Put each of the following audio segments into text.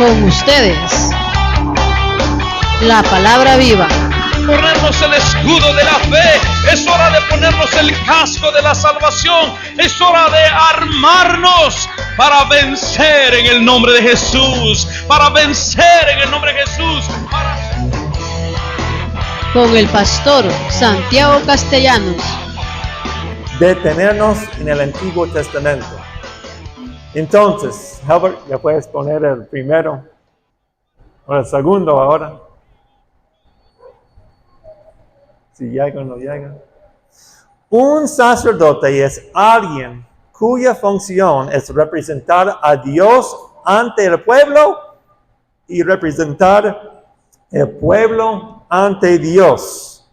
Con ustedes, la palabra viva. Ponernos el escudo de la fe, es hora de ponernos el casco de la salvación, es hora de armarnos para vencer en el nombre de Jesús, para vencer en el nombre de Jesús. Con el pastor Santiago Castellanos. Detenernos en el Antiguo Testamento. Entonces, Albert, ya puedes poner el primero o el segundo ahora. Si llega o no llega. Un sacerdote es alguien cuya función es representar a Dios ante el pueblo y representar el pueblo ante Dios.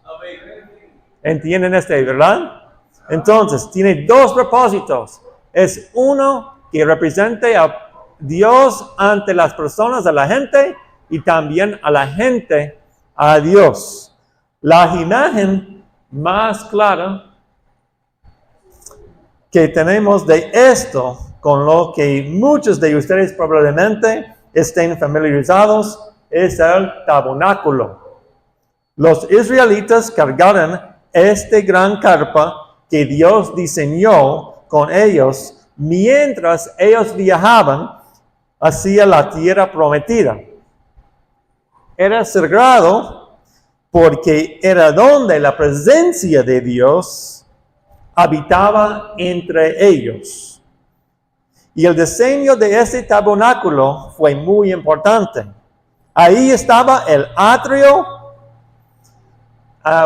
¿Entienden verdad? Entonces, tiene dos propósitos. Es uno que represente a Dios ante las personas, a la gente, y también a la gente, a Dios. La imagen más clara que tenemos de esto, con lo que muchos de ustedes probablemente estén familiarizados, es el tabernáculo. Los israelitas cargaron esta gran carpa que Dios diseñó con ellos mientras ellos viajaban hacia la tierra prometida. Era sagrado porque era donde la presencia de Dios habitaba entre ellos. Y el diseño de ese tabernáculo fue muy importante. Ahí estaba el atrio,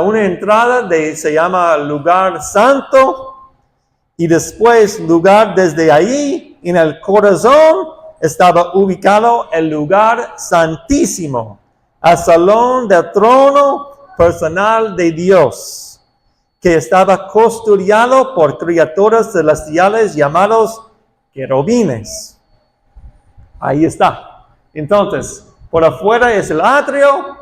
una entrada se llama lugar santo, y después lugar desde ahí, en el corazón, estaba ubicado el lugar santísimo, el salón del trono personal de Dios, que estaba custodiado por criaturas celestiales llamados querubines. Ahí está. Entonces, por afuera es el atrio,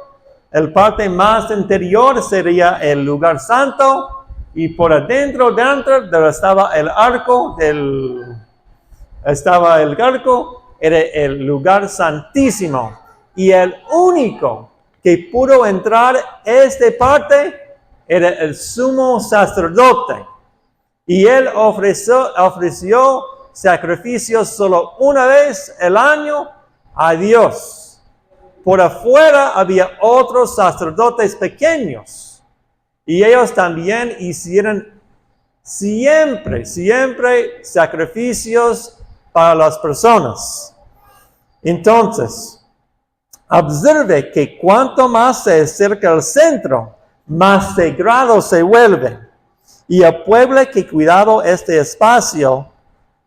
el parte más interior sería el lugar santo, y por dentro estaba el arco, era el lugar santísimo. Y el único que pudo entrar esta parte era el sumo sacerdote. Y él ofreció sacrificios solo una vez al año a Dios. Por afuera había otros sacerdotes pequeños. Y ellos también hicieron siempre sacrificios para las personas. Entonces, observe que cuanto más se acerca al centro, más sagrado se vuelve. Y el pueblo que cuidaba este espacio,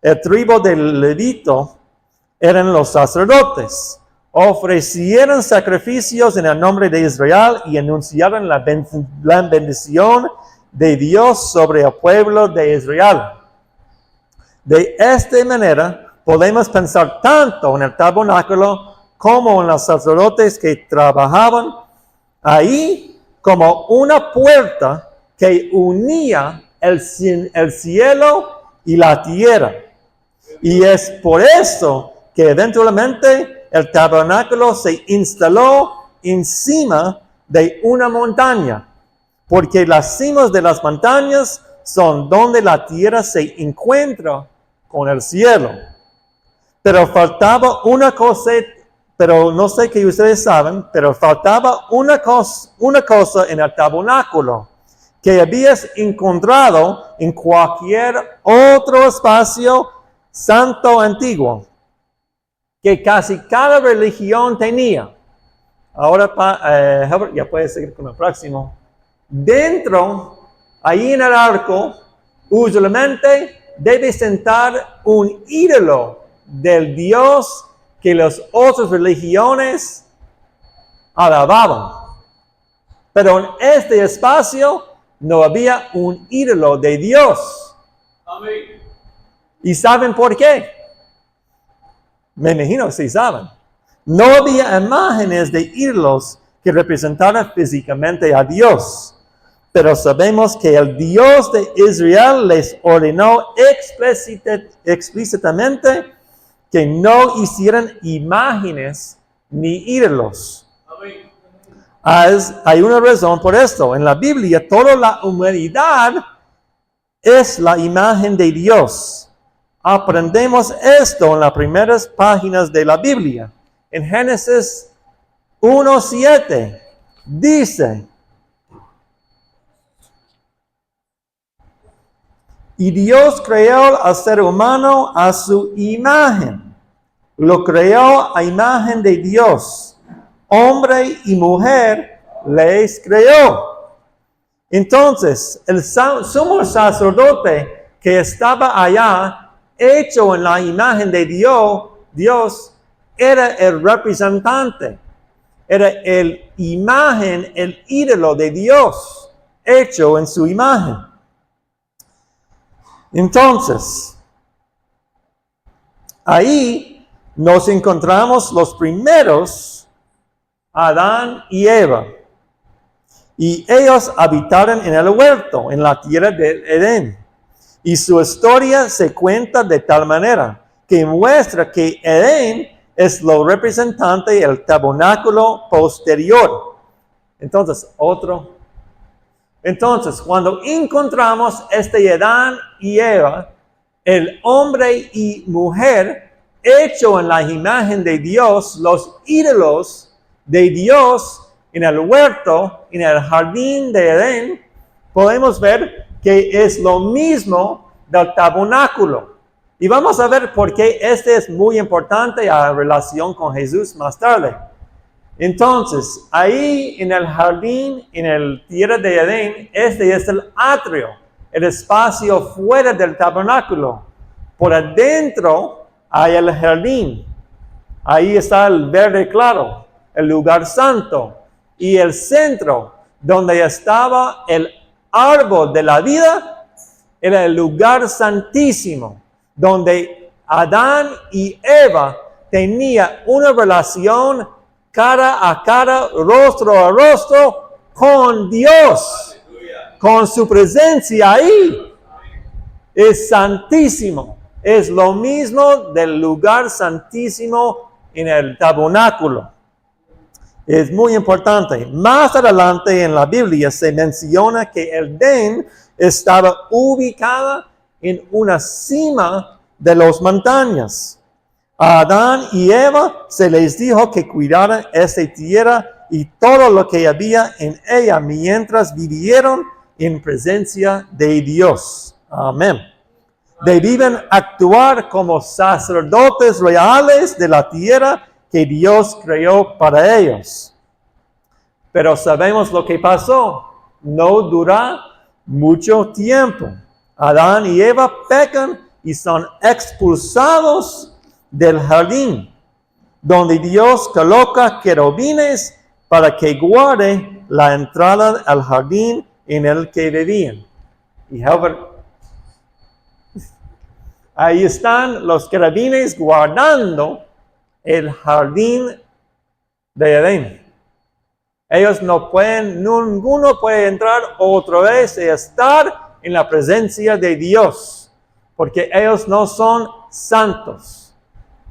el tribu del Levito, eran los sacerdotes. Ofrecieron sacrificios en el nombre de Israel y anunciaron la bendición de Dios sobre el pueblo de Israel. De esta manera, podemos pensar tanto en el tabernáculo como en los sacerdotes que trabajaban ahí como una puerta que unía el cielo y la tierra. Y es por eso que eventualmente el tabernáculo se instaló encima de una montaña, porque las cimas de las montañas son donde la tierra se encuentra con el cielo. Pero faltaba una cosa, pero no sé que ustedes saben, pero faltaba una cosa en el tabernáculo que habías encontrado en cualquier otro espacio santo antiguo, que casi cada religión tenía. Ahora, Herbert, ya puedes seguir con el próximo. Dentro, ahí en el arco, usualmente debe sentar un ídolo del Dios que las otras religiones alababan. Pero en este espacio no había un ídolo de Dios. Amén. ¿Y saben por qué? Me imagino si saben. No había imágenes de ídolos que representaran físicamente a Dios. Pero sabemos que el Dios de Israel les ordenó explícitamente que no hicieran imágenes ni ídolos. Hay una razón por esto. En la Biblia, toda la humanidad es la imagen de Dios. Aprendemos esto en las primeras páginas de la Biblia. En Génesis 1:7 dice: y Dios creó al ser humano a su imagen. Lo creó a imagen de Dios. Hombre y mujer les creó. Entonces, el sumo sacerdote que estaba allá, hecho en la imagen de Dios, era el representante. Era el imagen, el ídolo de Dios, hecho en su imagen. Entonces, ahí nos encontramos los primeros, Adán y Eva. Y ellos habitaron en el huerto, en la tierra de Edén. Y su historia se cuenta de tal manera que muestra que Edén es lo representante del tabernáculo posterior. Entonces, cuando encontramos Adán y Eva, el hombre y mujer, hecho en la imagen de Dios, los ídolos de Dios en el huerto, en el jardín de Edén, podemos ver que es lo mismo del tabernáculo. Y vamos a ver por qué este es muy importante a relación con Jesús más tarde. Entonces, ahí en el jardín, en el tierra de Edén, este es el atrio, el espacio fuera del tabernáculo. Por adentro hay el jardín. Ahí está el verde claro, el lugar santo. Y el centro, donde estaba el árbol de la vida, era el lugar santísimo, donde Adán y Eva tenían una relación cara a cara, rostro a rostro, con Dios, con su presencia ahí. Es santísimo. Es lo mismo del lugar santísimo en el tabernáculo. Es muy importante. Más adelante en la Biblia se menciona que el Edén estaba ubicada en una cima de las montañas. A Adán y Eva se les dijo que cuidaran esta tierra y todo lo que había en ella mientras vivieron en presencia de Dios. Amén. Debían actuar como sacerdotes reales de la tierra que Dios creó para ellos. Pero sabemos lo que pasó. No dura mucho tiempo. Adán y Eva pecan y son expulsados del jardín, donde Dios coloca querubines para que guarde la entrada al jardín en el que vivían. Y ahí están los querubines guardando el jardín de Edén. Ellos ninguno puede entrar otra vez y estar en la presencia de Dios, porque ellos no son santos.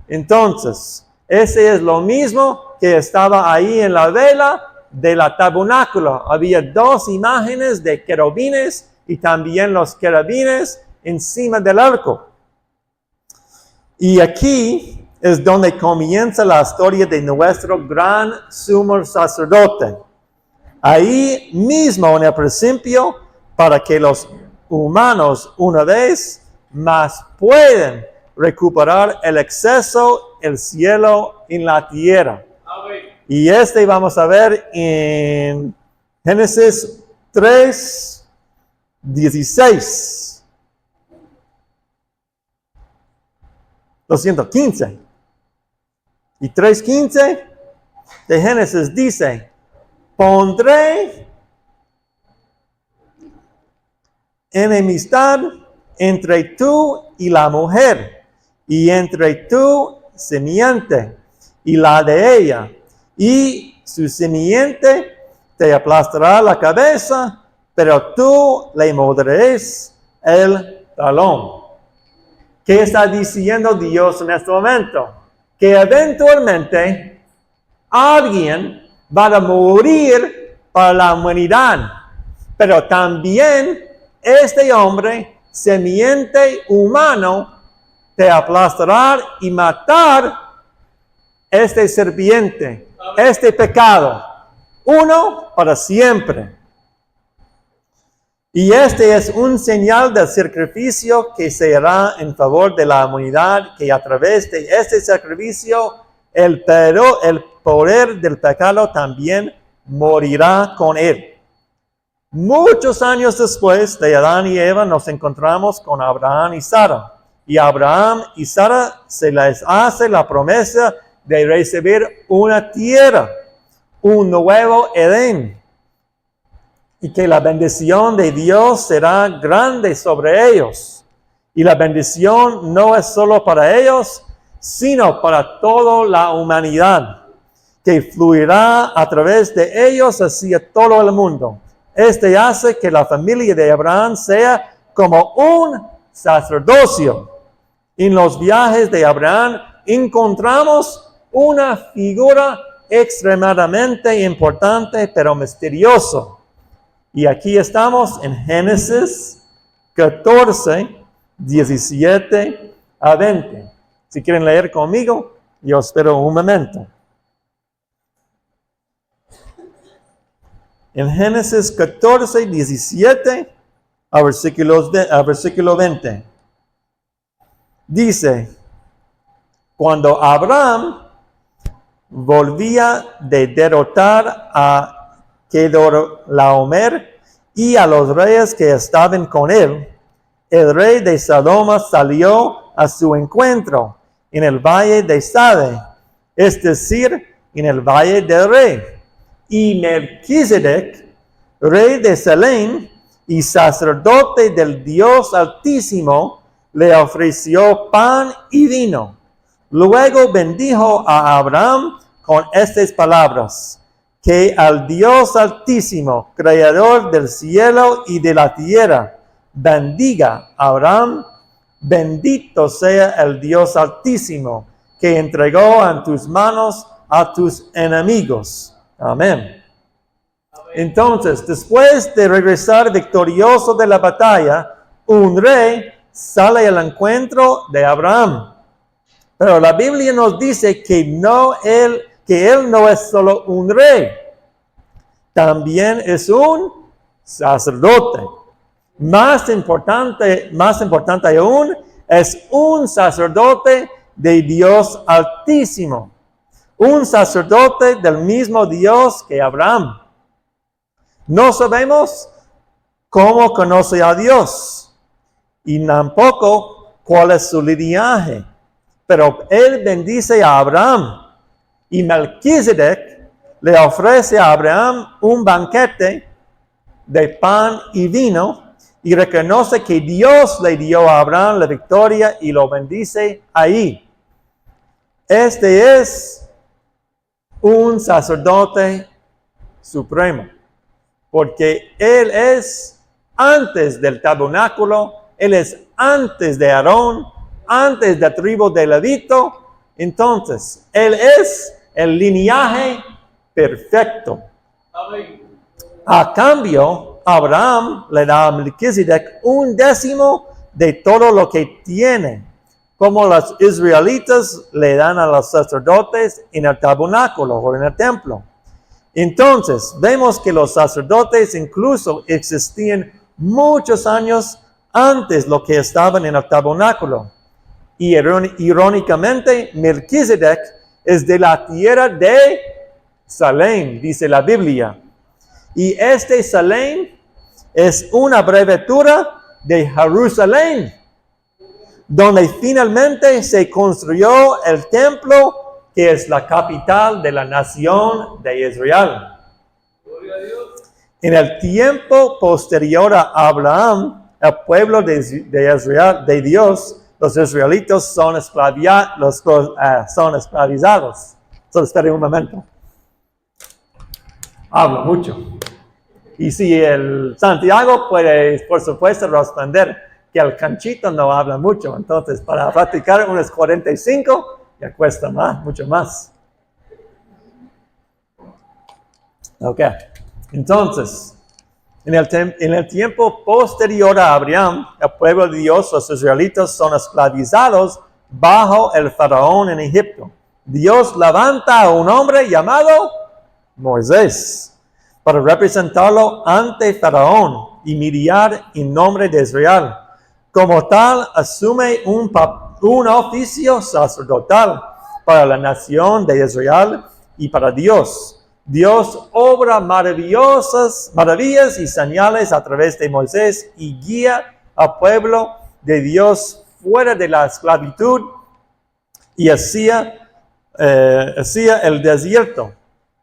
Entonces, ese es lo mismo que estaba ahí en la vela de la tabernáculo. Había dos imágenes de querubines y también los querubines encima del arco. Y aquí es donde comienza la historia de nuestro gran sumo sacerdote. Ahí mismo en el principio, para que los humanos una vez más puedan recuperar el exceso, el cielo en la tierra. Y vamos a ver en Génesis 3:16. 15. Y 3:15 de Génesis dice: pondré enemistad entre tú y la mujer, y entre tu simiente y la de ella, y su simiente te aplastará la cabeza, pero tú le morderás el talón. ¿Qué está diciendo Dios en este momento? Que eventualmente alguien va a morir para la humanidad. Pero también este hombre, semiente humano, te aplastará y matar este serpiente, este pecado. Uno para siempre. Y este es un señal del sacrificio que se hará en favor de la humanidad, que a través de este sacrificio el poder del pecado también morirá con él. Muchos años después de Adán y Eva nos encontramos con Abraham y Sara. Y Abraham y Sara se les hace la promesa de recibir una tierra, un nuevo Edén. Y que la bendición de Dios será grande sobre ellos. Y la bendición no es solo para ellos, sino para toda la humanidad, que fluirá a través de ellos hacia todo el mundo. Este hace que la familia de Abraham sea como un sacerdocio. En los viajes de Abraham encontramos una figura extremadamente importante, pero misteriosa. Y aquí estamos en Génesis 14, 17 a 20. Si quieren leer conmigo, yo espero un momento. En Génesis 14, 17 a versículo 20. Dice, cuando Abraham volvía de derrotar a Kedorlaomer y a los reyes que estaban con él, el rey de Sodoma salió a su encuentro en el valle de Sade, es decir, en el valle del rey. Y Melquisedec, rey de Salem y sacerdote del Dios Altísimo, le ofreció pan y vino. Luego bendijo a Abraham con estas palabras: que al Dios Altísimo, creador del cielo y de la tierra, bendiga a Abraham. Bendito sea el Dios Altísimo, que entregó en tus manos a tus enemigos. Amén. Entonces, después de regresar victorioso de la batalla, un rey sale al encuentro de Abraham. Pero la Biblia nos dice que él no es solo un rey, también es un sacerdote. Más importante aún, es un sacerdote de Dios Altísimo. Un sacerdote del mismo Dios que Abraham. No sabemos cómo conoce a Dios y tampoco cuál es su linaje, pero él bendice a Abraham y Melquisedec le ofrece a Abraham un banquete de pan y vino y reconoce que Dios le dio a Abraham la victoria y lo bendice ahí. Este es un sacerdote supremo, porque él es antes del tabernáculo, él es antes de Aarón, antes de la tribu de Levito. Entonces, él es el linaje perfecto. A cambio, Abraham le da a Melquisedec 1/10 de todo lo que tiene, como los israelitas le dan a los sacerdotes en el tabernáculo o en el templo. Entonces, vemos que los sacerdotes incluso existían muchos años antes de lo que estaban en el tabernáculo. Y irónicamente, Melquisedec es de la tierra de Salem, dice la Biblia. Y este Salem es una abreviatura de Jerusalén, donde finalmente se construyó el templo, que es la capital de la nación de Israel. En el tiempo posterior a Abraham, el pueblo de Israel, de Dios, los israelitas son esclavizados. Solo esperen un momento. Hablo mucho. Y si el Santiago puede, por supuesto, responder, que el canchito no habla mucho. Entonces, para practicar unos 45, ya cuesta más, mucho más. Ok. Entonces, en el tiempo posterior a Abraham, el pueblo de Dios, los israelitas, son esclavizados bajo el faraón en Egipto. Dios levanta a un hombre llamado Moisés para representarlo ante faraón y mediar en nombre de Israel. Como tal, asume un oficio sacerdotal para la nación de Israel y para Dios. Dios obra maravillas y señales a través de Moisés y guía al pueblo de Dios fuera de la esclavitud y hacía el desierto.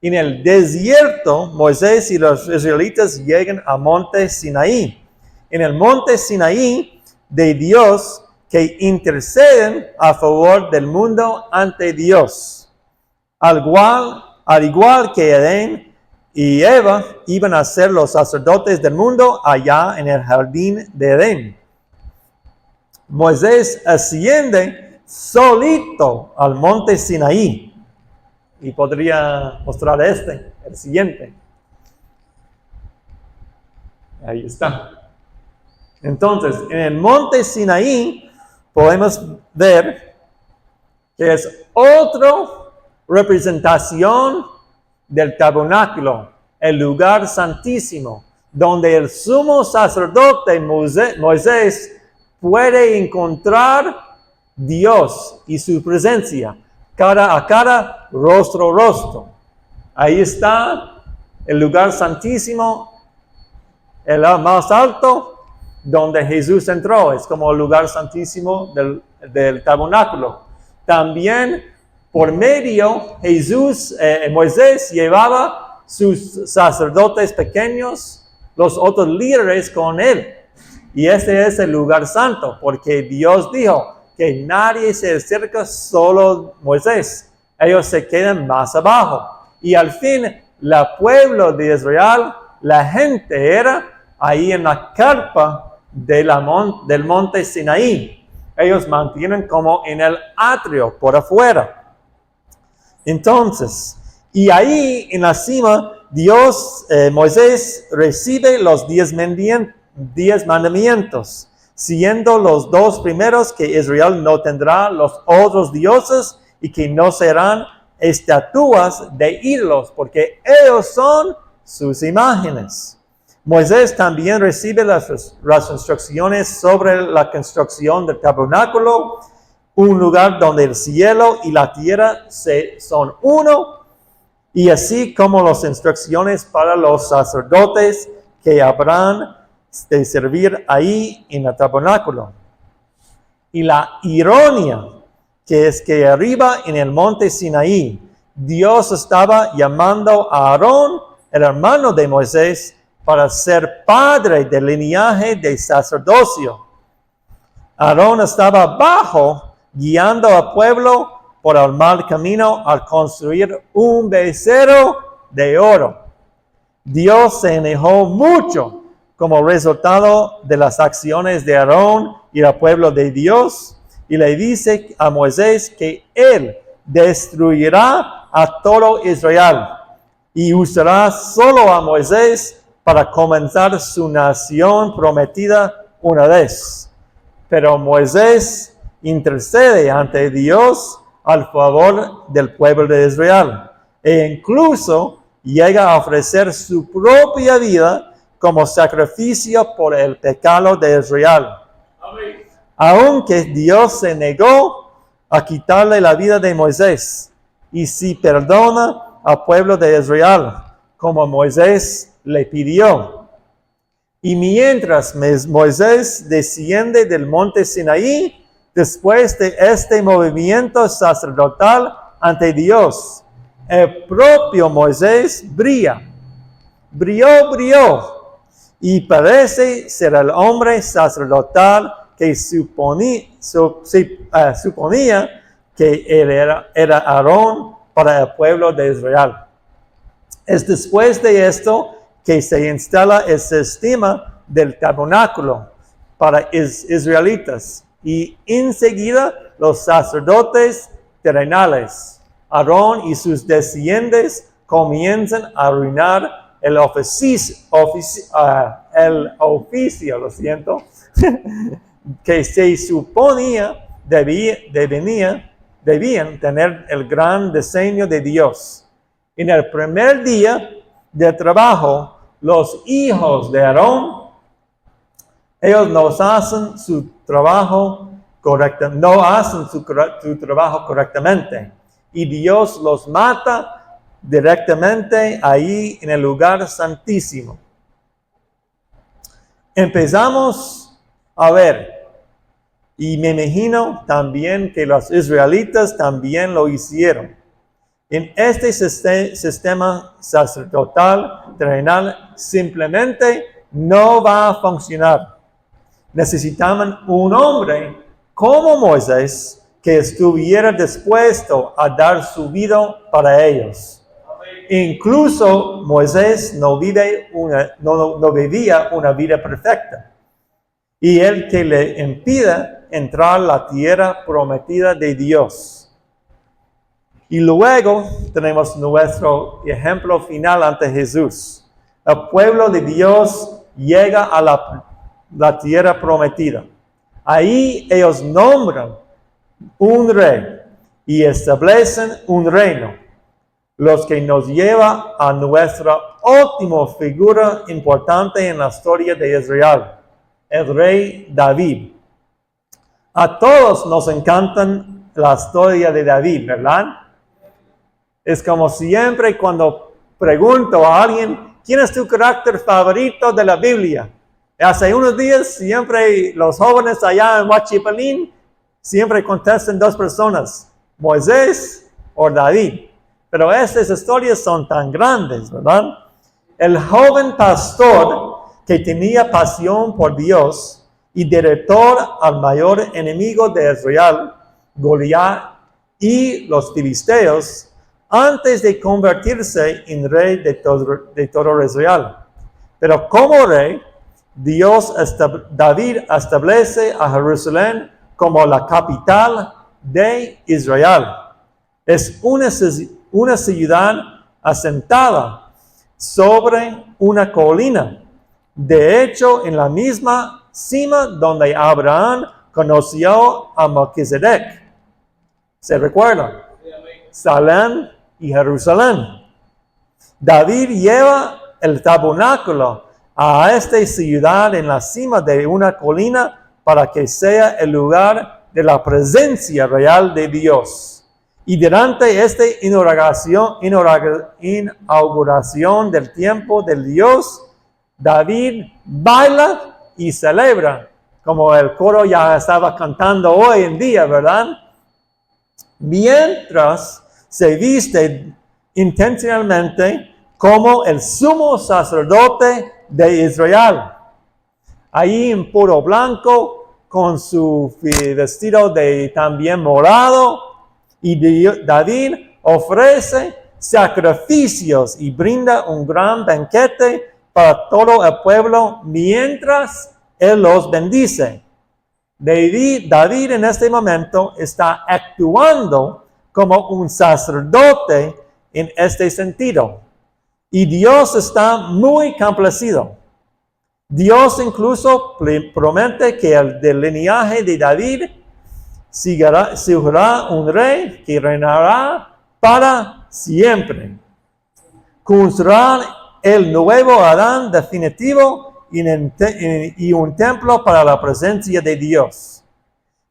En el desierto, Moisés y los israelitas llegan al monte Sinaí. En el monte Sinaí de Dios que interceden a favor del mundo ante Dios. Al igual que Adán y Eva iban a ser los sacerdotes del mundo allá en el jardín de Edén. Moisés asciende solito al monte Sinaí. Y podría mostrar el siguiente. Ahí está. Entonces, en el monte Sinaí podemos ver que es otra representación del tabernáculo, el lugar santísimo, donde el sumo sacerdote Moisés puede encontrar Dios y su presencia, cara a cara, rostro a rostro. Ahí está el lugar santísimo, el más alto, donde Jesús entró. Es como el lugar santísimo del tabernáculo. También por medio Moisés llevaba sus sacerdotes pequeños, los otros líderes con él. Y este es el lugar santo, porque Dios dijo que nadie se acerca, solo Moisés. Ellos se quedan más abajo. Y al fin, el pueblo de Israel, la gente era ahí en la carpa del monte Sinaí. Ellos mantienen como en el atrio por afuera. Entonces, y ahí en la cima, Moisés recibe los 10 mandamientos, siendo los 2 primeros que Israel no tendrá los otros dioses y que no serán estatuas de ídolos, porque ellos son sus imágenes. Moisés también recibe las instrucciones sobre la construcción del tabernáculo, un lugar donde el cielo y la tierra son uno, y así como las instrucciones para los sacerdotes que habrán de servir ahí en el tabernáculo. Y la ironía que es que arriba en el monte Sinaí, Dios estaba llamando a Aarón, el hermano de Moisés, para ser padre del linaje de sacerdocio. Aarón estaba abajo, guiando al pueblo por el mal camino al construir un becerro de oro. Dios se enojó mucho como resultado de las acciones de Aarón y el pueblo de Dios, y le dice a Moisés que él destruirá a todo Israel y usará solo a Moisés para comenzar su nación prometida una vez. Pero Moisés intercede ante Dios al favor del pueblo de Israel e incluso llega a ofrecer su propia vida como sacrificio por el pecado de Israel. Amén. Aunque Dios se negó a quitarle la vida de Moisés, y si perdona al pueblo de Israel, como Moisés le pidió. Y mientras Moisés desciende del monte Sinaí, después de este movimiento sacerdotal ante Dios, el propio Moisés brilló, y parece ser el hombre sacerdotal que suponía que él era Aarón para el pueblo de Israel. Es después de esto que se instala el sistema del tabernáculo, para israelitas. Y enseguida los sacerdotes terrenales, Aarón y sus descendientes, comienzan a arruinar el oficio, lo siento, que se suponía debían tener el gran diseño de Dios. En el primer día de trabajo, los hijos de Aarón, ellos no hacen su trabajo correctamente. Y Dios los mata directamente ahí en el lugar santísimo. Empezamos a ver, y me imagino también que los israelitas también lo hicieron. En este sistema sacerdotal terrenal simplemente no va a funcionar. Necesitaban un hombre como Moisés que estuviera dispuesto a dar su vida para ellos. Incluso Moisés no vivía una vida perfecta. Y el que le impide entrar a la tierra prometida de Dios. Y luego tenemos nuestro ejemplo final ante Jesús. El pueblo de Dios llega a la tierra prometida. Ahí ellos nombran un rey y establecen un reino, los que nos lleva a nuestra última figura importante en la historia de Israel, el rey David. A todos nos encantan la historia de David, ¿verdad? Es como siempre cuando pregunto a alguien, ¿quién es tu carácter favorito de la Biblia? Hace unos días, siempre los jóvenes allá en Huachipalín, siempre contestan dos personas, Moisés o David. Pero estas historias son tan grandes, ¿verdad? El joven pastor que tenía pasión por Dios y derrotó al mayor enemigo de Israel, Goliat y los filisteos, antes de convertirse en rey de todo Israel. Pero como rey, David establece a Jerusalén como la capital de Israel. Es una ciudad asentada sobre una colina. De hecho, en la misma cima donde Abraham conoció a Melquisedec. ¿Se recuerdan? Salem y Jerusalén. David lleva el tabernáculo a esta ciudad en la cima de una colina para que sea el lugar de la presencia real de Dios. Y durante esta inauguración del tiempo del Dios, David baila y celebra, como el coro ya estaba cantando hoy en día, ¿verdad? Mientras se viste intencionalmente como el sumo sacerdote de Israel. Ahí en puro blanco, con su vestido de también morado, y David ofrece sacrificios y brinda un gran banquete para todo el pueblo mientras él los bendice. David en este momento está actuando como un sacerdote en este sentido. Y Dios está muy complacido. Dios incluso promete que del linaje de David surgirá un rey que reinará para siempre. Construirá el nuevo Adán definitivo y un templo para la presencia de Dios.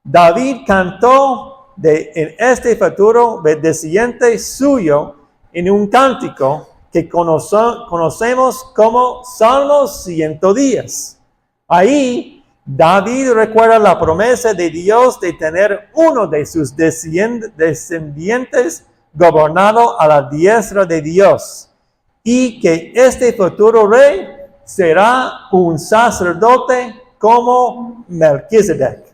David cantó en este futuro descendiente suyo en un cántico que conocemos como Salmos 110. Ahí David recuerda la promesa de Dios de tener uno de sus descendientes gobernado a la diestra de Dios y que este futuro rey será un sacerdote como Melquisedec.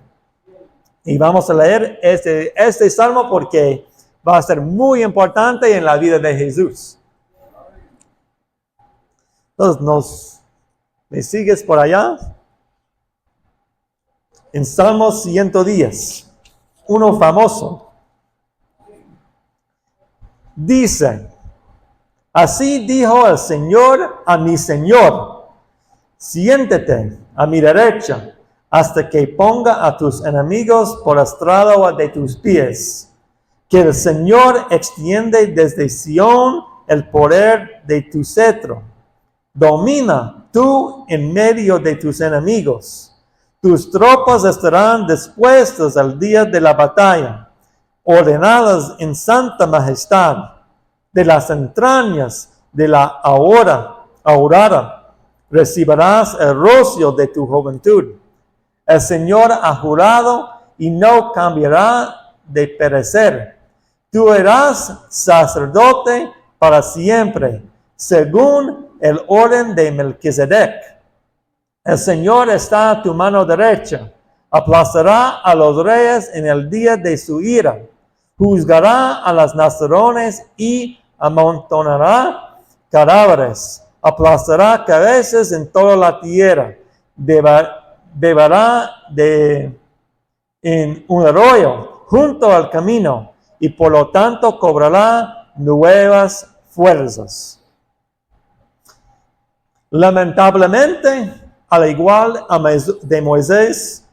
Y vamos a leer este salmo porque va a ser muy importante en la vida de Jesús. Entonces, ¿me sigues por allá? En Salmos 110, uno famoso, dice, así dijo el Señor a mi Señor, siéntate a mi derecha hasta que ponga a tus enemigos por estrado de tus pies. Que el Señor extiende desde Sión el poder de tu cetro. Domina tú en medio de tus enemigos. Tus tropas estarán dispuestas al día de la batalla, ordenadas en santa majestad. De las entrañas de la aurora recibirás el rocío de tu juventud. El Señor ha jurado y no cambiará de perecer. Tú eras sacerdote para siempre, según el orden de Melquisedec. El Señor está a tu mano derecha, aplastará a los reyes en el día de su ira, juzgará a las naciones y amontonará cadáveres, aplastará cabezas en toda la tierra, beberá en un arroyo junto al camino y por lo tanto cobrará nuevas fuerzas. Lamentablemente, al igual de Moisés,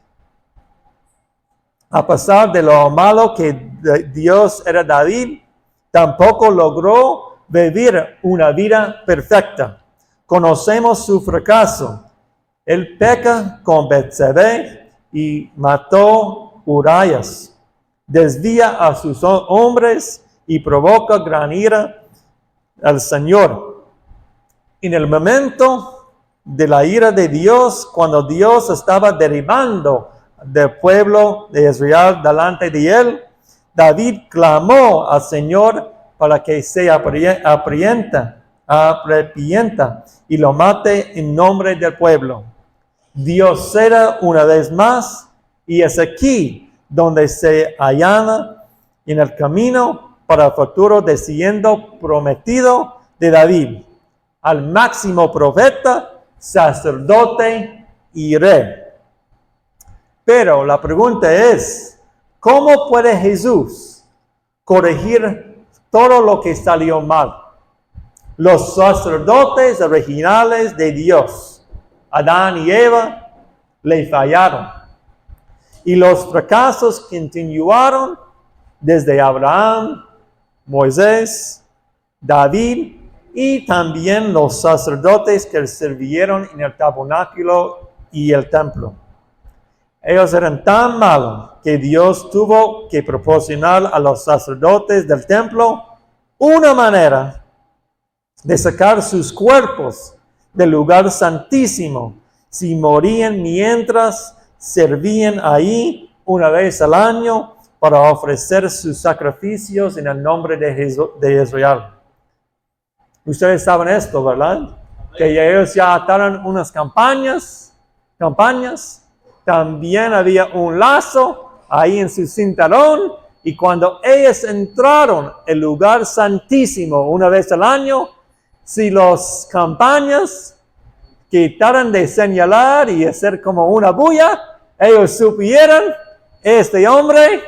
a pesar de lo malo que Dios era David, tampoco logró vivir una vida perfecta. Conocemos su fracaso. Él peca con Betsabé y mató Urias. Desvía a sus hombres y provoca gran ira al Señor. En el momento de la ira de Dios, cuando Dios estaba derribando del pueblo de Israel delante de él, David clamó al Señor para que se arrepienta y lo mate en nombre del pueblo. Dios ceda una vez más y es aquí donde se allana en el camino para el futuro desciendo prometido de David, al máximo profeta, sacerdote y rey. Pero la pregunta es, ¿cómo puede Jesús corregir todo lo que salió mal? Los sacerdotes originales de Dios, Adán y Eva, le fallaron. Y los fracasos continuaron desde Abraham, Moisés, David y también los sacerdotes que sirvieron en el tabernáculo y el templo. Ellos eran tan malos que Dios tuvo que proporcionar a los sacerdotes del templo una manera de sacar sus cuerpos del lugar santísimo si morían mientras servían ahí una vez al año para ofrecer sus sacrificios en el nombre de Israel. Ustedes saben esto, ¿verdad? Que ellos ya ataron unas campañas. También había un lazo ahí en su cinturón. Y cuando ellos entraron al lugar santísimo una vez al año, si los campañas quitaran de señalar y hacer como una bulla, ellos supieran, este hombre,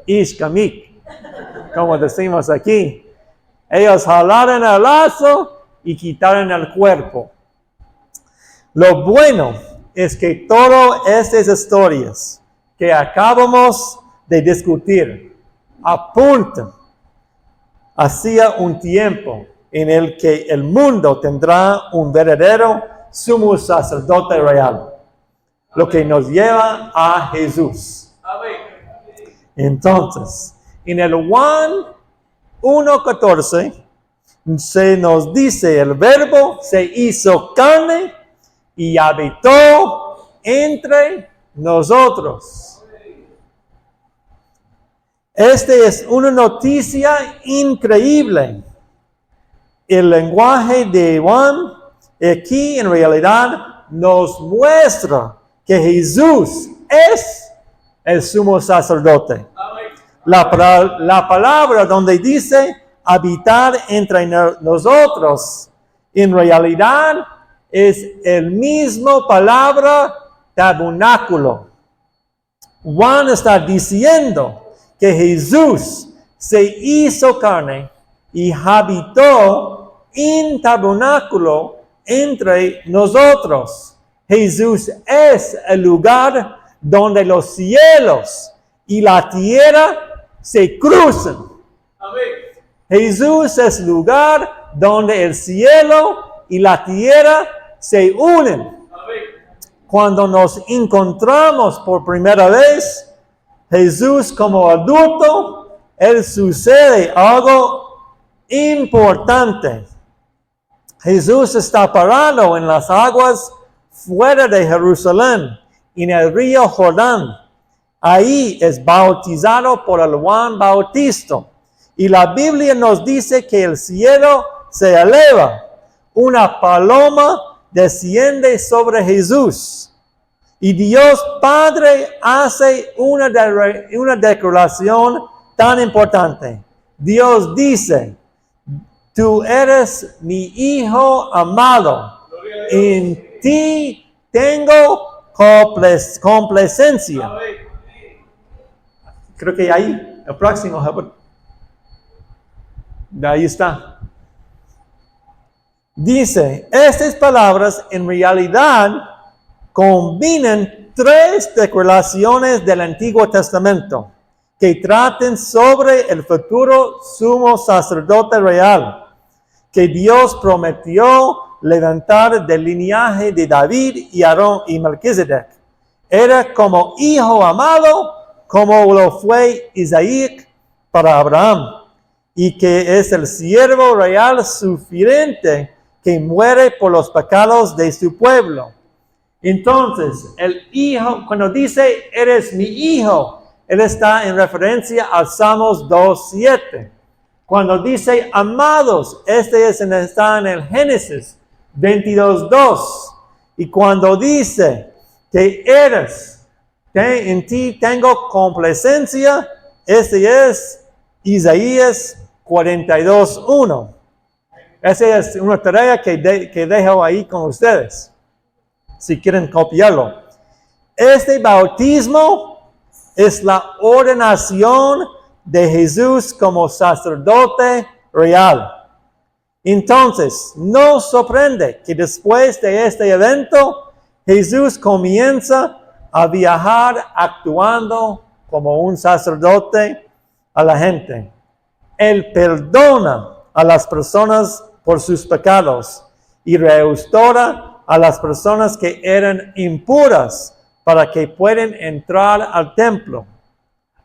Ishkamik, como decimos aquí. Ellos jalaron el lazo y quitaron el cuerpo. Lo bueno es que todas estas historias que acabamos de discutir apuntan hacia un tiempo en el que el mundo tendrá un verdadero sumo sacerdote real, lo que nos lleva a Jesús. Entonces, en el Juan 1:14 se nos dice, el verbo se hizo carne y habitó entre nosotros. Esta es una noticia increíble. El lenguaje de Juan aquí en realidad nos muestra que Jesús es el sumo sacerdote. La palabra donde dice habitar entre nosotros, en realidad es el mismo palabra tabernáculo. Juan está diciendo que Jesús se hizo carne y habitó en tabernáculo entre nosotros. Jesús es el lugar donde los cielos y la tierra se cruzan. Amén. Jesús es el lugar donde el cielo y la tierra se unen. Amén. Cuando nos encontramos por primera vez, Jesús como adulto, Él sucede algo importante. Jesús está parado en las aguas fuera de Jerusalén, en el río Jordán. Ahí es bautizado por el Juan Bautista. Y la Biblia nos dice que el cielo se eleva. Una paloma desciende sobre Jesús. Y Dios Padre hace una declaración tan importante. Dios dice, tú eres mi Hijo amado. En ti tengo complacencia. Creo que ahí, el próximo, ahí está. Dice, estas palabras en realidad combinan tres declaraciones del Antiguo Testamento que traten sobre el futuro sumo sacerdote real que Dios prometió levantar del linaje de David y Aarón y Melquisedec. Era como hijo amado, como lo fue Isaac para Abraham, y que es el siervo real suficiente que muere por los pecados de su pueblo. Entonces, el hijo, cuando dice, eres mi hijo, él está en referencia al Salmos 2:7. Cuando dice, amados, está en el Génesis 22:2. Y cuando dice que en ti tengo complacencia, es Isaías 42:1. Esa es una tarea que dejo ahí con ustedes, si quieren copiarlo. Este bautismo es la ordenación de Jesús como sacerdote real. Entonces, no sorprende que después de este evento, Jesús comienza a viajar actuando como un sacerdote a la gente. Él perdona a las personas por sus pecados y restaura a las personas que eran impuras para que puedan entrar al templo.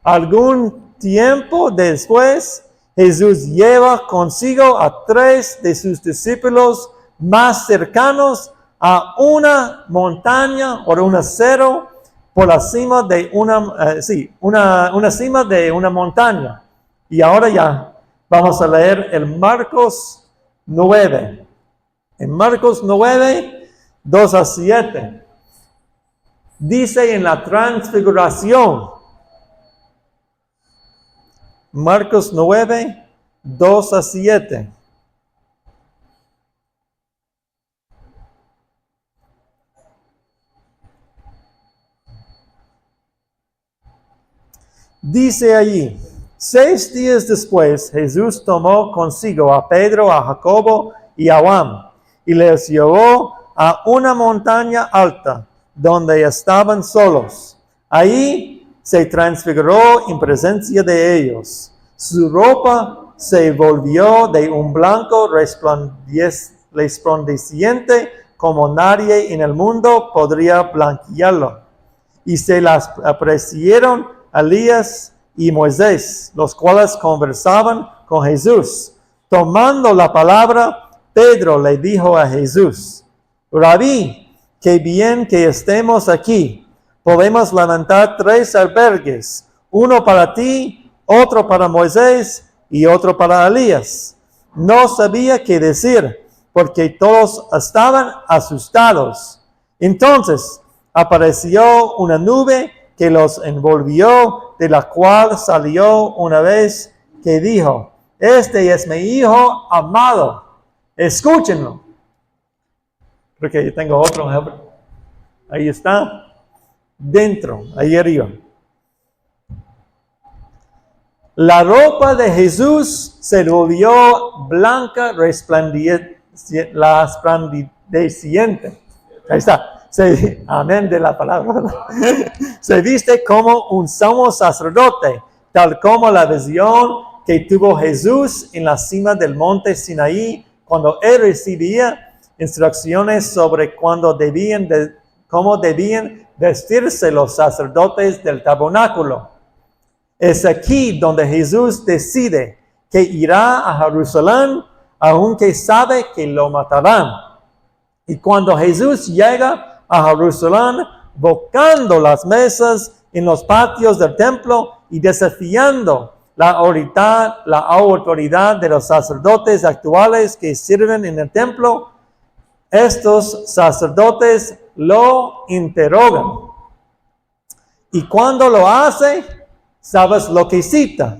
Algún tiempo después, Jesús lleva consigo a 3 de sus discípulos más cercanos a una montaña o un cerro por la cima de una cima de una montaña. Y ahora ya vamos a leer el Marcos 9. En Marcos 9, 2-7. Dice en la transfiguración. Marcos 9, 2-7. Dice allí, 6 días después, Jesús tomó consigo a Pedro, a Jacobo y a Juan, y les llevó a una montaña alta, donde estaban solos. Ahí se transfiguró en presencia de ellos. Su ropa se volvió de un blanco resplandeciente como nadie en el mundo podría blanquearlo. Y se las aparecieron Elías y Moisés, los cuales conversaban con Jesús. Tomando la palabra, Pedro le dijo a Jesús, Rabí, qué bien que estemos aquí. Podemos levantar 3 albergues, uno para ti, otro para Moisés y otro para Elías. No sabía qué decir, porque todos estaban asustados. Entonces apareció una nube que los envolvió, de la cual salió una vez que dijo, este es mi Hijo amado, escúchenlo. Creo que yo tengo otro, ahí está. dentro, ahí arriba. La ropa de Jesús se volvió blanca, resplandeciente. Ahí está. Amén de la palabra. Se viste como un sumo sacerdote, tal como la visión que tuvo Jesús en la cima del monte Sinaí, cuando él recibía instrucciones sobre cómo debían vestirse los sacerdotes del tabernáculo. Es aquí donde Jesús decide que irá a Jerusalén, aunque sabe que lo matarán. Y cuando Jesús llega a Jerusalén, bocando las mesas en los patios del templo y desafiando la autoridad de los sacerdotes actuales que sirven en el templo, estos sacerdotes lo interrogan. Y cuando lo hace, ¿sabes lo que cita?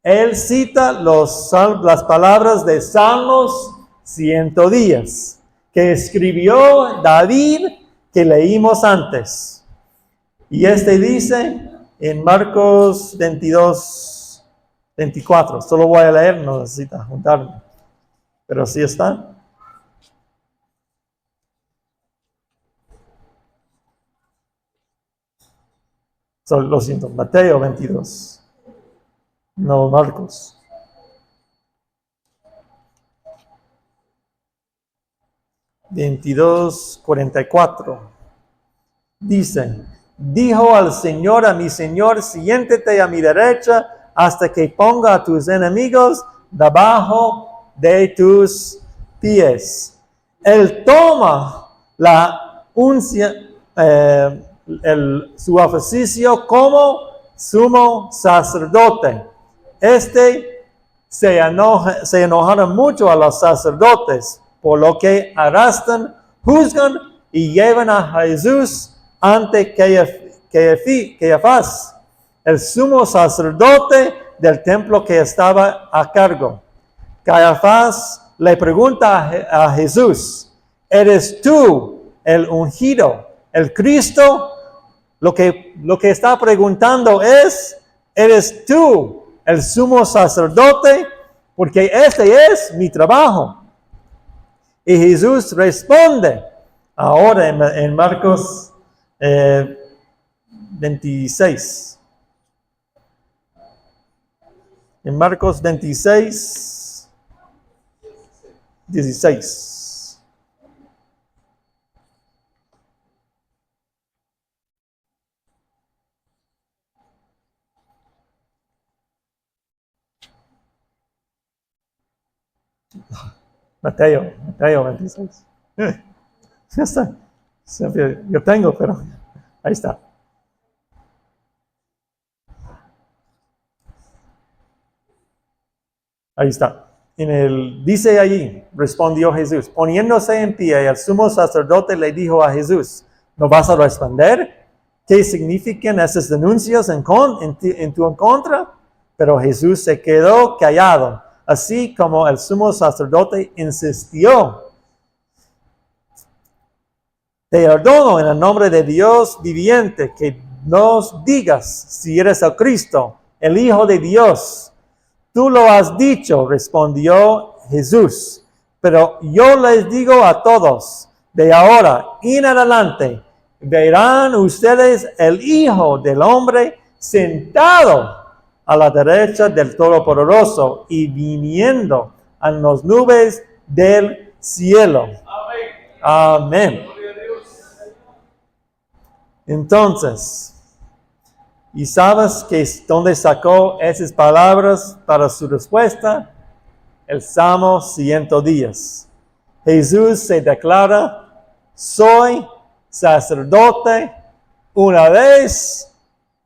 Él cita las palabras de Salmos 110, que escribió David, que leímos antes. Y dice en Marcos 22, 24. Solo voy a leer, no necesita juntarme. Pero sí está. Lo siento, Mateo 22. No, Marcos. (22, 44). Dice: dijo al Señor a mi Señor, siéntate a mi derecha hasta que ponga a tus enemigos debajo de tus pies. Él toma la uncia, su oficio como sumo sacerdote. Se enojaron mucho a los sacerdotes, por lo que arrestan, juzgan y llevan a Jesús ante Caifás, el sumo sacerdote del templo que estaba a cargo. Caifás le pregunta a Jesús: ¿eres tú el ungido, el Cristo? Lo que está preguntando es: ¿eres tú el sumo sacerdote? Porque este es mi trabajo. Y Jesús responde ahora en Marcos 26. En Marcos 26, 16. Mateo 26. Ya está. Yo tengo, pero ahí está. Ahí está. Dice allí, respondió Jesús, poniéndose en pie, el sumo sacerdote le dijo a Jesús: ¿no vas a responder? ¿Qué significan esas denuncias en tu contra? Pero Jesús se quedó callado, así como el sumo sacerdote insistió. Te ordono en el nombre de Dios viviente que nos digas si eres el Cristo, el Hijo de Dios. Tú lo has dicho, respondió Jesús. Pero yo les digo a todos, de ahora en adelante, verán ustedes el Hijo del Hombre sentado a la derecha del Todopoderoso y viniendo en las nubes del cielo. Amén. Entonces, ¿y sabes dónde sacó esas palabras para su respuesta? El Salmo 110. Jesús se declara: soy sacerdote una vez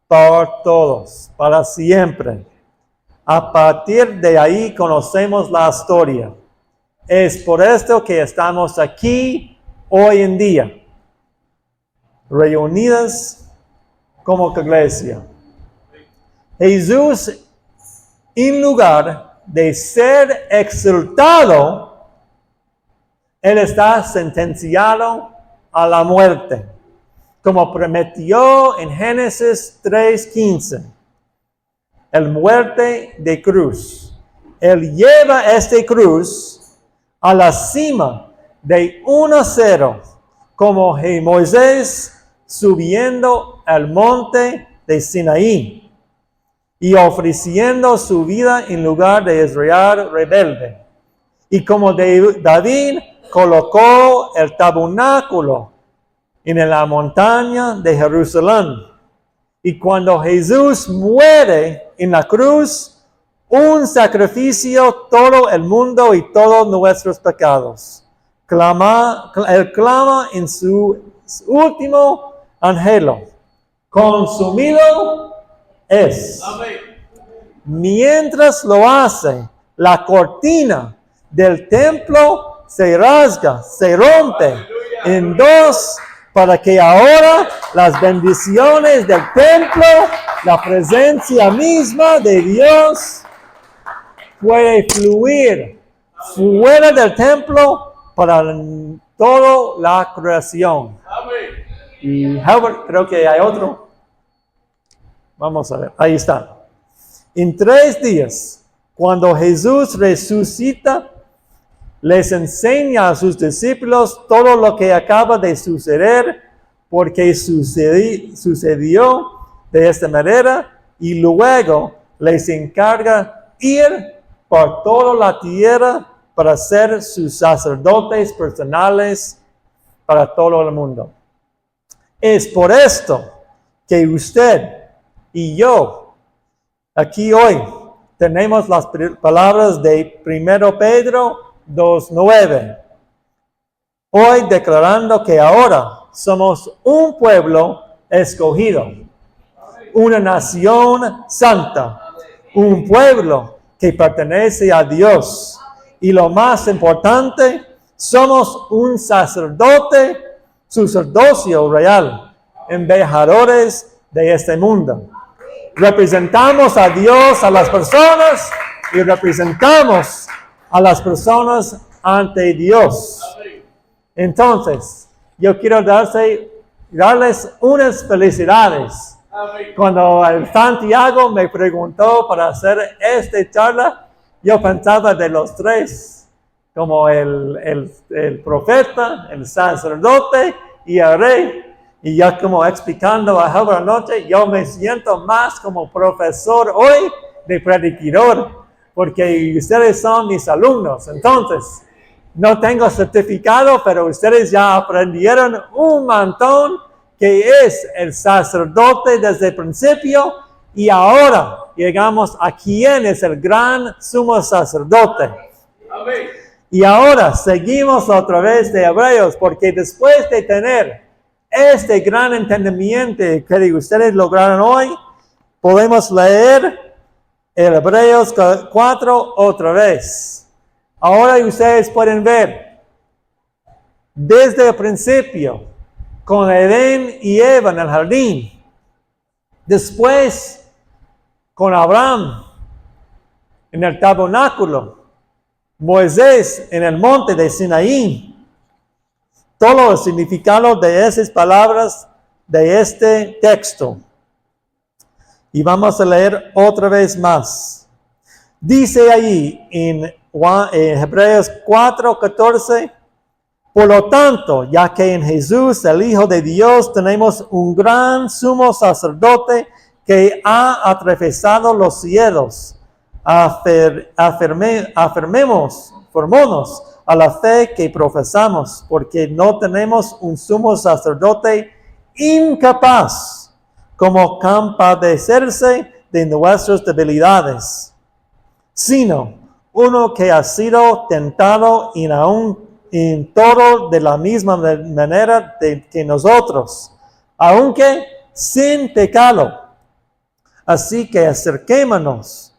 por todos, para siempre. A partir de ahí conocemos la historia. Es por esto que estamos aquí hoy en día, reunidas como iglesia. Jesús, en lugar de ser exaltado, Él está sentenciado a la muerte. como prometió en Génesis 3:15, el muerte de cruz. Él lleva esta cruz a la cima de un acero, como Moisés subiendo al monte de Sinaí y ofreciendo su vida en lugar de Israel rebelde. Y como David colocó el tabernáculo en la montaña de Jerusalén. Y cuando Jesús muere en la cruz, un sacrificio todo el mundo y todos nuestros pecados. Él clama en su último anhelo. Consumido es. Amén. Mientras lo hace, la cortina del templo se rasga, se rompe en dos, para que ahora las bendiciones del templo, la presencia misma de Dios, puede fluir fuera del templo para toda la creación. Amén. Y Albert, creo que hay otro. Vamos a ver, ahí está. En 3 días, cuando Jesús resucita, les enseña a sus discípulos todo lo que acaba de suceder, porque sucedió de esta manera, y luego les encarga ir por toda la tierra para ser sus sacerdotes personales para todo el mundo. Es por esto que usted y yo aquí hoy tenemos las palabras de 1 Pedro 2:9. Hoy declarando que ahora somos un pueblo escogido, una nación santa, un pueblo que pertenece a Dios. Y lo más importante, somos un sacerdocio real, embajadores de este mundo. Representamos a Dios a las personas y representamos a las personas ante Dios. Entonces, yo quiero darles unas felicidades. Cuando el Santiago me preguntó para hacer esta charla, yo pensaba de los tres, como el profeta, el sacerdote y el rey. Y ya como explicando a Albert anoche, yo me siento más como profesor hoy de predicador, porque ustedes son mis alumnos. Entonces, no tengo certificado, pero ustedes ya aprendieron un montón que es el sacerdote desde el principio, y ahora llegamos a quién es el gran sumo sacerdote. Amén. Y ahora seguimos otra vez de Hebreos, porque después de tener este gran entendimiento que ustedes lograron hoy, podemos leer el Hebreos 4 otra vez. Ahora ustedes pueden ver desde el principio con Edén y Eva en el jardín, después con Abraham en el tabernáculo, Moisés en el monte de Sinaí. Todo el significado de esas palabras de este texto. Y vamos a leer otra vez más. Dice ahí en Hebreos 4:14, por lo tanto, ya que en Jesús, el Hijo de Dios, tenemos un gran sumo sacerdote que ha atravesado los cielos, formémonos a la fe que profesamos, porque no tenemos un sumo sacerdote incapaz como compadecerse de nuestras debilidades, sino uno que ha sido tentado en todo de la misma manera que nosotros, aunque sin pecado. Así que acerquémonos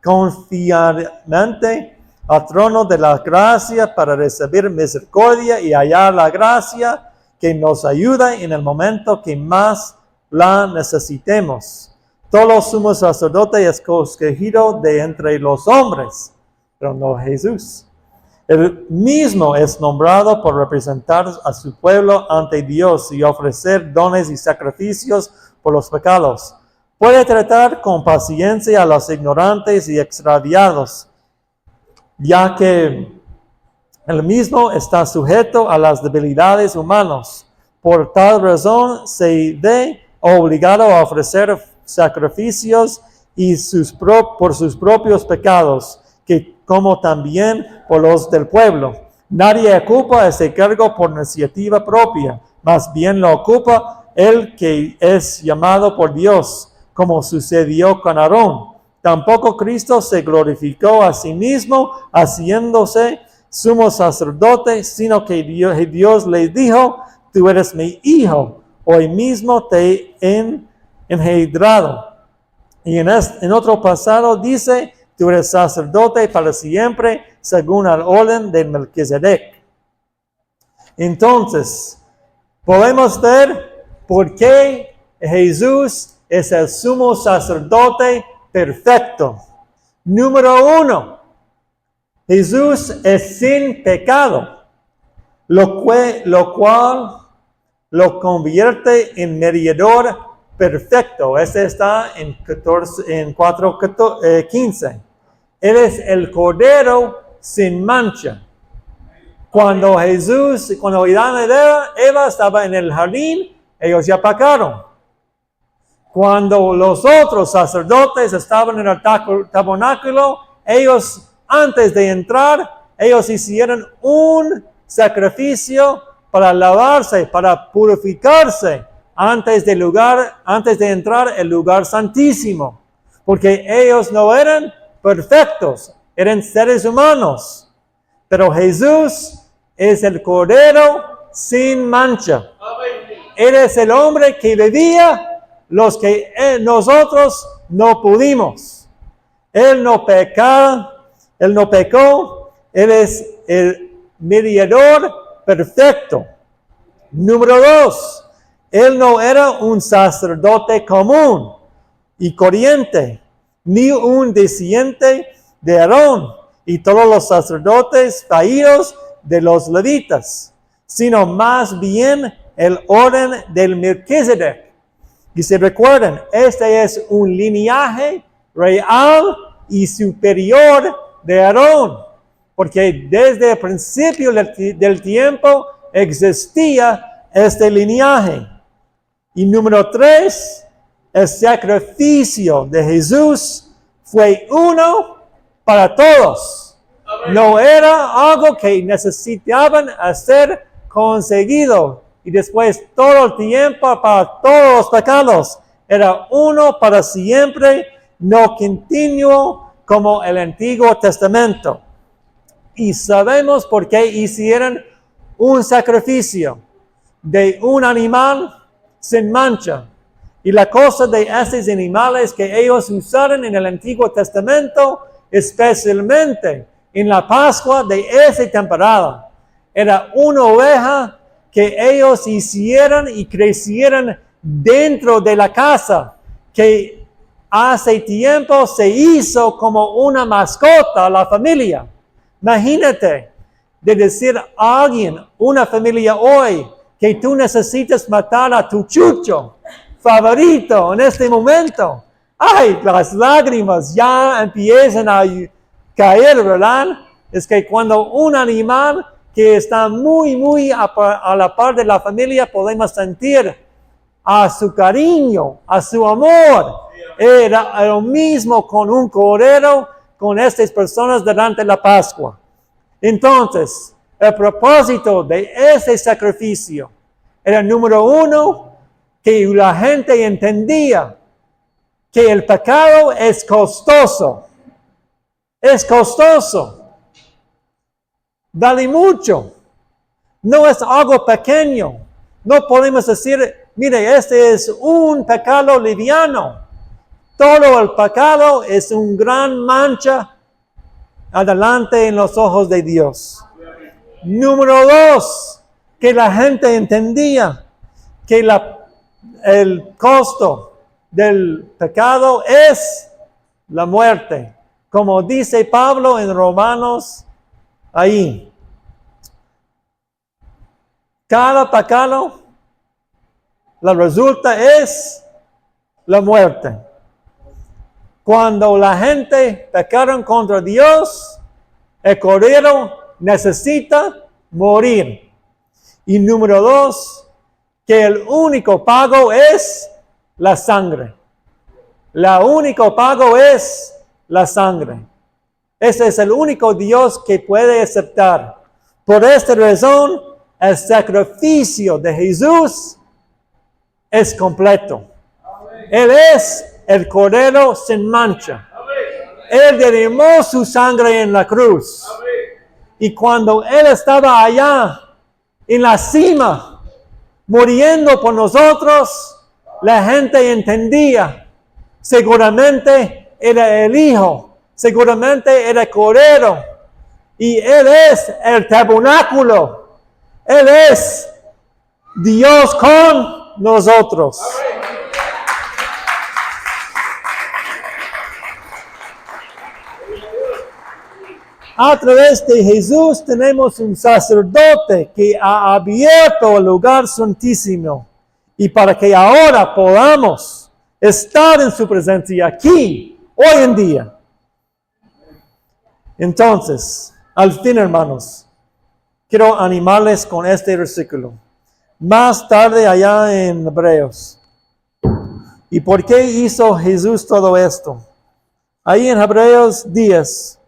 confiadamente al trono de la gracia para recibir misericordia y hallar la gracia que nos ayuda en el momento que más la necesitemos. Todo sumo sacerdote es escogido de entre los hombres, pero no Jesús. Él mismo es nombrado por representar a su pueblo ante Dios y ofrecer dones y sacrificios por los pecados. Puede tratar con paciencia a los ignorantes y extraviados, ya que él mismo está sujeto a las debilidades humanas. Por tal razón se ve obligado a ofrecer sacrificios y por sus propios pecados, como también por los del pueblo. Nadie ocupa ese cargo por iniciativa propia, más bien lo ocupa el que es llamado por Dios, como sucedió con Aarón. Tampoco Cristo se glorificó a sí mismo, haciéndose sumo sacerdote, sino que Dios le dijo: tú eres mi hijo, hoy mismo te he engendrado. Y en otro pasado dice: tú eres sacerdote para siempre, según el orden de Melquisedec. Entonces, podemos ver por qué Jesús es el sumo sacerdote perfecto. Número 1, Jesús es sin pecado, lo cual lo convierte en mediador perfecto. Este está en 4:15. Él es el Cordero sin mancha. Cuando Adán y Eva estaban en el jardín, ellos ya pecaron. Cuando los otros sacerdotes estaban en el tabernáculo, ellos, antes de entrar, ellos hicieron un sacrificio para lavarse, para purificarse, antes de entrar al lugar santísimo. Porque ellos no eran perfectos, eran seres humanos. Pero Jesús es el Cordero sin mancha. Él es el hombre que vivía los que nosotros no pudimos. Él no pecó, Él es el mediador perfecto. Número 2, Él no era un sacerdote común y corriente, ni un descendiente de Aarón y todos los sacerdotes caídos de los levitas, sino más bien el orden del Melquisedec. Y se recuerdan, este es un linaje real y superior de Aarón, porque desde el principio del tiempo existía este linaje. Y número 3, el sacrificio de Jesús fue uno para todos. No era algo que necesitaban hacer conseguido y después todo el tiempo para todos los pecados. Era uno para siempre, no continuo como el Antiguo Testamento. Y sabemos por qué hicieron un sacrificio de un animal sin mancha. Y la cosa de estos animales que ellos usaron en el Antiguo Testamento, especialmente en la Pascua de esa temporada, era una oveja que ellos hicieran y crecieran dentro de la casa, que hace tiempo se hizo como una mascota a la familia. Imagínate de decir a alguien, una familia hoy, que tú necesitas matar a tu chucho favorito en este momento. Ay, las lágrimas ya empiezan a caer, ¿verdad? Es que cuando un animal que está muy a la par de la familia, podemos sentir a su cariño, a su amor. Era lo mismo con un cordero, con estas personas durante la Pascua. Entonces, el propósito de ese sacrificio era, número 1, que la gente entendía que el pecado es costoso. Es costoso. Vale mucho. No es algo pequeño. No podemos decir, mire, este es un pecado liviano. Todo el pecado es una gran mancha adelante en los ojos de Dios. Número 2, que la gente entendía que el costo del pecado es la muerte. Como dice Pablo en Romanos ahí. Cada pecado, la resulta es la muerte. Cuando la gente pecaron contra Dios, el cordero necesita morir. Y número 2, que el único pago es la sangre. La único pago es la sangre. Ese es el único Dios que puede aceptar. Por esta razón, el sacrificio de Jesús es completo. Él es el Cordero sin mancha. Él derramó su sangre en la cruz. Y cuando Él estaba allá, en la cima, muriendo por nosotros, la gente entendía. Seguramente era el Hijo. Seguramente era el Cordero. Y Él es el tabernáculo. Él es Dios con nosotros. A través de Jesús tenemos un sacerdote que ha abierto el lugar santísimo. Y para que ahora podamos estar en su presencia aquí, hoy en día. Entonces, al fin, hermanos, quiero animarles con este versículo. Más tarde allá en Hebreos. ¿Y por qué hizo Jesús todo esto? Ahí en Hebreos 10.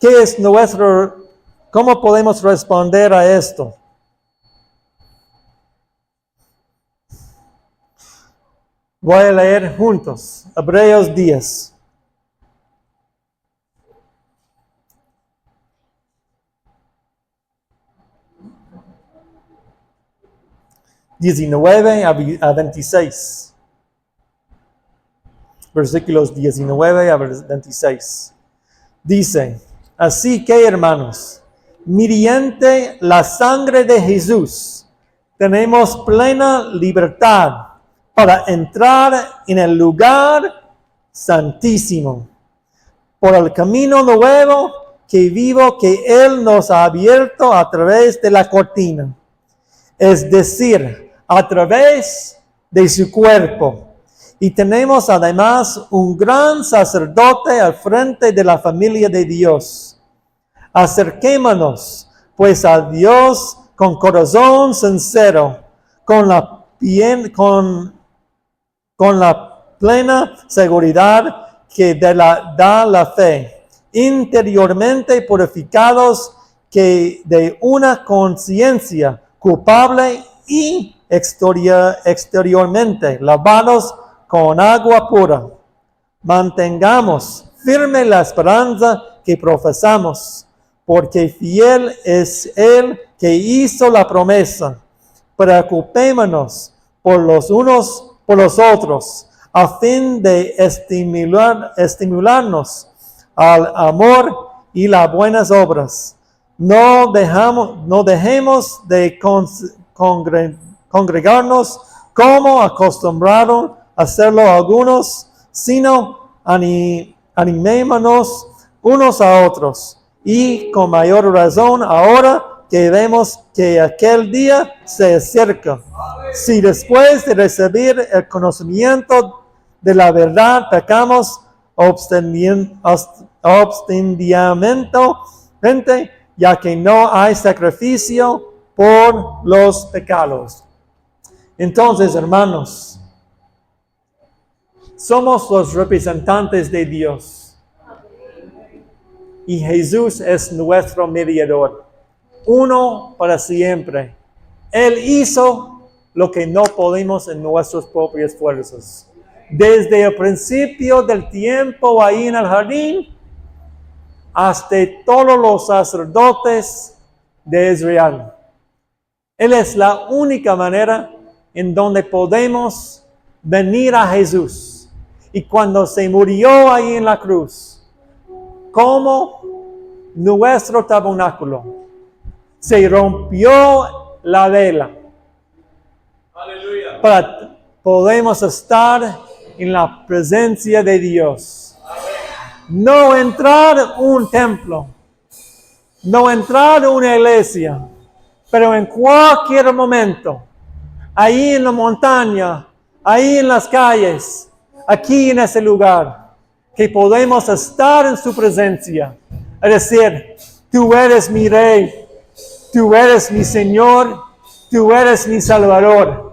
¿Qué es cómo podemos responder a esto? Voy a leer juntos. Hebreos 10. (19 a 26). Versículos 19 a 26. Dice: así que, hermanos, mediante la sangre de Jesús, tenemos plena libertad para entrar en el lugar santísimo, por el camino nuevo que Él nos ha abierto a través de la cortina, es decir, a través de su cuerpo. Y tenemos además un gran sacerdote al frente de la familia de Dios. Acerquémonos pues a Dios con corazón sincero, con la plena seguridad que da la fe, interiormente purificados que de una conciencia culpable y exteriormente lavados con agua pura. Mantengamos firme la esperanza que profesamos, porque fiel es el que hizo la promesa. Preocupémonos por los unos por los otros, a fin de estimularnos al amor y las buenas obras. No dejemos de congregarnos como acostumbraron a hacerlo algunos, sino animémonos unos a otros, y con mayor razón ahora que vemos que aquel día se acerca. Si después de recibir el conocimiento de la verdad pecamos obstinadamente, ya que no hay sacrificio por los pecados. Entonces, hermanos, somos los representantes de Dios. Y Jesús es nuestro mediador. Uno para siempre. Él hizo lo que no podemos en nuestras propias fuerzas. Desde el principio del tiempo ahí en el jardín, hasta todos los sacerdotes de Israel. Él es la única manera en donde podemos venir a Jesús. Y cuando se murió ahí en la cruz, como nuestro tabernáculo, se rompió la vela. Aleluya. Para podemos estar en la presencia de Dios. No entrar a un templo, no entrar a una iglesia, pero en cualquier momento, ahí en la montaña, ahí en las calles, aquí en ese lugar, que podemos estar en su presencia, es decir, tú eres mi Rey, tú eres mi Señor, tú eres mi Salvador.